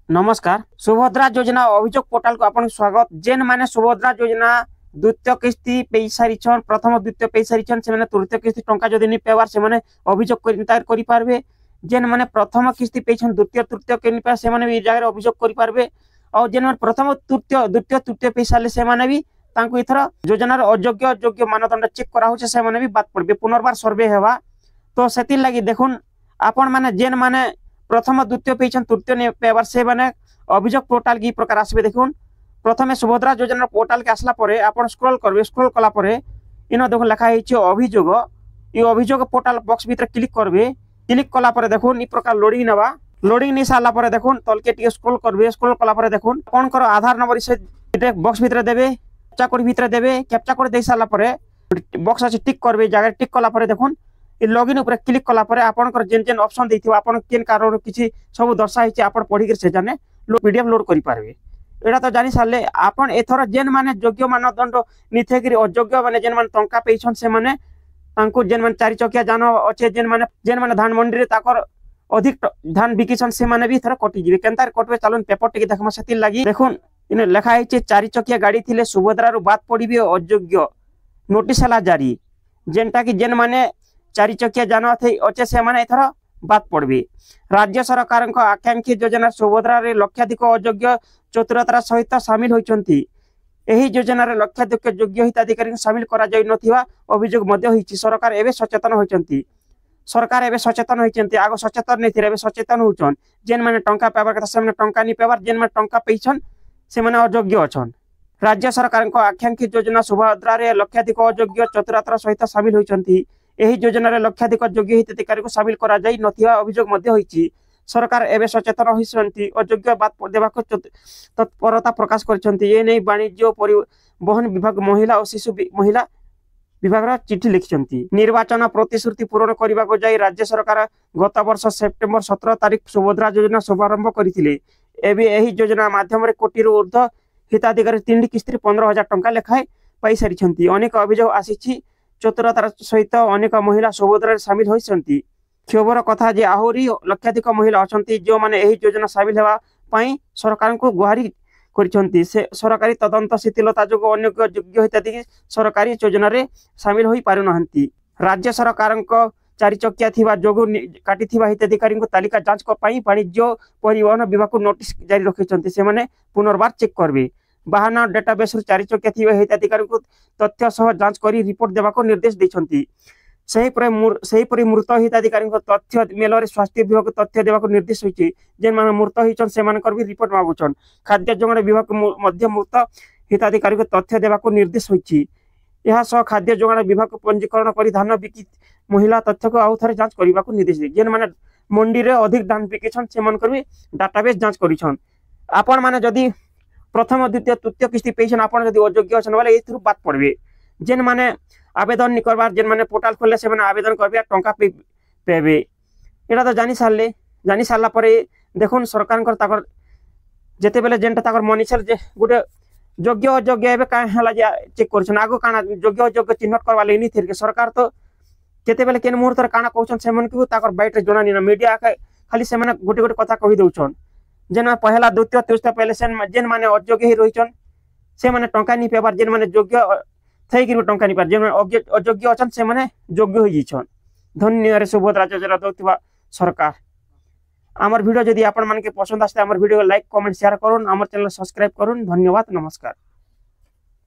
नमस्कार। सुभद्रा योजना अभियोग पोर्टाल को आपन स्वागत। जेन माने सुभद्रा योजना द्वितीय किस्ती पे सारिछन, प्रथम द्वितीय पे सारिछन, से माने तृतीय किस्ती टंका जदि नि पेवार से माने अभियोग करि पारबे। जेन माने प्रथम किस्ती पेछन द्वितीय तृतीय के नि पे से माने भी जागर अभियोग करि पारबे। और जेन माने प्रथम तृतीय द्वितीय तृतीय पे साले से माने भी तांको इथर योजनार अयोग्य योग्य मानदंड चेक करा होचे, से माने भी बात पड़बे, पुनर्बार सर्वे हेबा। तो सेति लागि देखुन आपण माने जेन माने प्रथम द्वितीय पेछन तृतीय ने पेवर से माने अभियोग पोर्टाल की प्रकार आसबे। देखुन प्रथमे सुभद्रा योजना पोर्टाल के आसला परे आपण स्क्रॉल करबे। स्क्रॉल कला परे इनो देखो लिखा है अभियोग। ये अभियोग पोर्टाल बॉक्स भीतर क्लिक करबे। क्लिक कला परे देखुन ई प्रकार लोडिंग नबा। लोडिंग नि साला परे देखुन तलके टिके स्क्रॉल करबे। स्क्रॉल कला परे देखुन कोन कर आधार नंबर से बॉक्स भीतर देबे, कैप्चा कोड भीतर देबे। कैप्चा कोड दे साला परे बॉक्स আছে टिक करबे। जागा टिक कला परे देखुन लॉगिन ऊपर क्लिक कला परे आपनकर जेन जेन ऑप्शन देथिबो आपन केन कारण किछि सब दर्शाइ छै आपन पढी के से जाने पीडीएफ लोड करि पारबे। एडा तो जानि साले आपन एथर जेन माने योग्य मानदंड निथे कि अयोग्य माने जेन माने टंका पेछन से माने तांको जेन माने चारि चकिया जान अछि, जेन माने धान मंडी रे ताकर अधिक धान बिकिसन से माने भी थर कटि जिवे। केनतार कटबे चालुन पेपर टिके देखमा सेति लागि। देखुन इने लिखा है छै चारि चकिया गाड़ी थिले सुभद्रा रु बात पडिबे अयोग्य नोटिस हला जारी। जेनटा कि जेन माने चारि चकिया जान थे अच्छे से माने एथर बात पड़बे। राज्य सरकार आकांक्षी योजना सुभद्रा रे लक्षाधिक अयोग्य चतुरतार सहित सामिल होइचंती। एही योजना रे लक्षाधिक योग्य हिताधिकारी सामिल करा जाय नथिबा अभियोग मध्ये होइछि। सरकार एबे सचेतन होइचंती। सरकार एबे सचेतन होइचंती। आगो सचेतन नै थिरे, एबे सचेतन होउछन। जेन माने टंका पावर कथा से माने टंका नि पेवर, जेन माने टंका पेइछन से माने अयोग्य अछन। राज्य सरकार आकांक्षी योजना सुभद्रा रे लक्षाधिक अयोग्य चतुरतार सहित सामिल होइचंती। एही योजना रे लक्षाधिक योग्य हिताधिकारी को सामिल करा जाय नथिबा अभियोग मध्ये होइछि। सरकार एबे सचेतन होइसंती। अयोग्य बात देबा को तत्परता प्रकाश करछंती। ए नै वाणिज्य परिवहन विभाग महिला और शिशु महिला विभाग रा चिठी लिखछंती। निर्वाचन प्रतिश्रुति पूर्ण करिबा को जाय राज्य सरकार गत वर्ष सेप्टेम्बर 17 तारिख सुभद्रा योजना शुभारंभ करिथिले। एबे एही योजना माध्यम रे कोटी रु ऊर्ध्व हिताधिकारी 3 किस्ती 15,000 टंका लेखाय पाई सारिछंती। अनेक अभियोग आसीछि। चतुरतार सहित अनेक महिला सुभद्रा सामिल होइसंती। खबर कथा जे आहुरी लक्षाधिक महिला अछंती जो माने एही योजना सामिल हेबा पई सरकार को गुहारी करिसंती। से सरकारी तदंत शिथिलता जो अनेक योग्य हिताधिकारी सरकारी योजना रे सामिल होई पारु नहंती। राज्य सरकार को चारि चकिया थिबा जोगु काटी थिबा हिताधिकारी को तालिका जांच को पई वाणिज्य परिवहन विभाग को नोटिस जारी रखिसंती। से माने पुनर्बार चेक करबे। वाहन डेटाबेस रु चारि चकिया थिबा हिताधिकारी को तथ्य सह जांच करी रिपोर्ट देबा को निर्देश दैछंती। सही परि मृत हिताधिकारी को तथ्य मेल रे स्वास्थ्य विभाग को तथ्य देबा को निर्देश होइछि। जेन माने मृत हिचन से मानकर भी रिपोर्ट मागुछन। खाद्य जोगाण विभाग मध्य मृत हिताधिकारी को तथ्य देबा को निर्देश होइछि। यह सह खाद्य जोगाण विभाग को पंजीकरण करी धान बिकी महिला तथ्य को आउ थरे जांच करिबा को निर्देश दे। जेन माने मंडी रे अधिक धान बिकिछन से मानकर भी डाटाबेस जांच करिछन। आपण माने जदी प्रथम द्वितीय तृतीय किस्ती पेछन आपण जदी अयोग्य अछन वाले एथरु बात पड़बे। जेन माने आवेदन नि करबार जेन माने पोर्टाल खोलले से माने आवेदन करबे टंका पेबे। एटा तो जानि सारला परे देखुन सरकार कर ताकर जेते बेले जेनटा ताकर मनीषर जे गुटे योग्य अयोग्य एबे का हला जे चेक करछन। आगो काना योग्य अयोग्य चिन्हट करवा लेनी थिर के सरकार तो केते बेले केन मुहूर्त काना कहछन से मन के ताकर बाइट रे जणानी ना मीडिया खाली से माने गुटे गुटे कथा कहि दउछन। जेन पहला द्वितीय तृतीय पहले जेन माने अयोग्य ही रहिछन से माने टंका नि पेबार, जेन माने योग्य थई कि टंका नि पार, जेन अयोग्य अछन से माने योग्य होई जिछन। धन्यवाद सुभद्रा योजना दउतिबा सरकार। हमर वीडियो जदी आपन मन के पसंद आस्ते हमर वीडियो लाइक कमेंट शेयर करूँ, हमर चैनल सब्सक्राइब करूँ। धन्यवाद, नमस्कार।